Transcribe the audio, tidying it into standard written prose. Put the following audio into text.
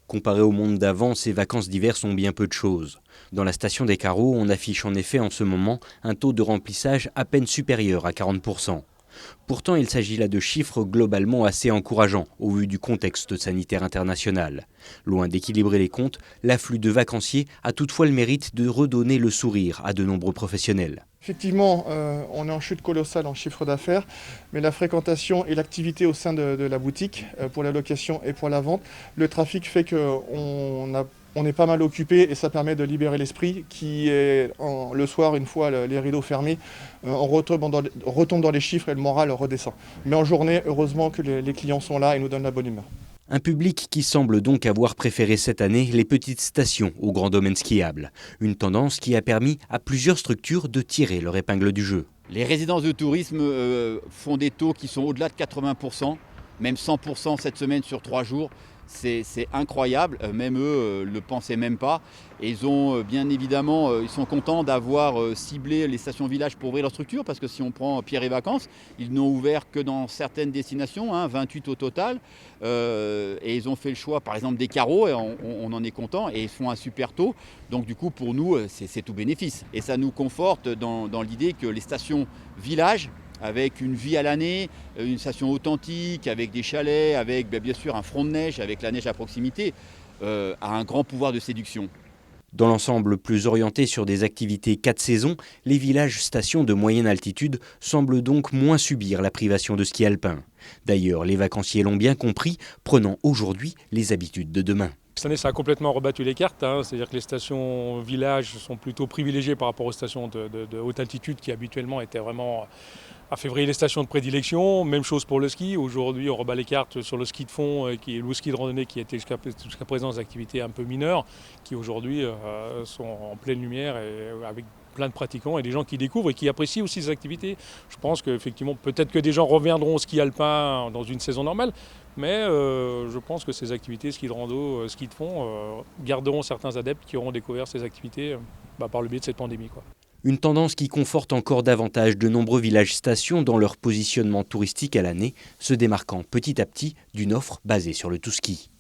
Comparé au monde d'avant, ces vacances d'hiver sont bien peu de choses. Dans la station des Carreaux, on affiche en effet en ce moment un taux de remplissage à peine supérieur à 40%. Pourtant, il s'agit là de chiffres globalement assez encourageants au vu du contexte sanitaire international. Loin d'équilibrer les comptes, l'afflux de vacanciers a toutefois le mérite de redonner le sourire à de nombreux professionnels. Effectivement, on est en chute colossale en chiffre d'affaires, mais la fréquentation et l'activité au sein de la boutique, pour la location et pour la vente, le trafic fait qu'on est pas mal occupé et ça permet de libérer l'esprit qui est le soir, une fois les rideaux fermés, on retombe dans les chiffres et le moral redescend. Mais en journée, heureusement que les clients sont là et nous donnent la bonne humeur. Un public qui semble donc avoir préféré cette année les petites stations aux grands domaines skiables. Une tendance qui a permis à plusieurs structures de tirer leur épingle du jeu. Les résidences de tourisme font des taux qui sont au-delà de 80%, même 100% cette semaine sur 3 jours. C'est incroyable, même eux le pensaient même pas. Et ils ont bien évidemment, ils sont contents d'avoir ciblé les stations villages pour ouvrir leur structure, parce que si on prend Pierre et Vacances, ils n'ont ouvert que dans certaines destinations, 28 au total. Et ils ont fait le choix par exemple des Carreaux, et on en est content, et ils font un super taux. Donc du coup pour nous c'est tout bénéfice. Et ça nous conforte dans l'idée que les stations villages, avec une vie à l'année, une station authentique, avec des chalets, avec bien sûr un front de neige, avec la neige à proximité, a un grand pouvoir de séduction. Dans l'ensemble plus orienté sur des activités 4 saisons, les villages-stations de moyenne altitude semblent donc moins subir la privation de ski alpin. D'ailleurs, les vacanciers l'ont bien compris, prenant aujourd'hui les habitudes de demain. Cette année, ça a complètement rebattu les cartes, c'est-à-dire que les stations villages sont plutôt privilégiées par rapport aux stations de haute altitude qui habituellement étaient vraiment à février les stations de prédilection. Même chose pour le ski. Aujourd'hui, on rebat les cartes sur le ski de fond, qui est le ski de randonnée qui était jusqu'à présent des activités un peu mineures, qui aujourd'hui sont en pleine lumière et avec plein de pratiquants et des gens qui découvrent et qui apprécient aussi ces activités. Je pense qu'effectivement, peut-être que des gens reviendront au ski alpin dans une saison normale, mais je pense que ces activités, ski de rando, ski de fond, garderont certains adeptes qui auront découvert ces activités par le biais de cette pandémie, quoi. Une tendance qui conforte encore davantage de nombreux villages-stations dans leur positionnement touristique à l'année, se démarquant petit à petit d'une offre basée sur le tout-ski.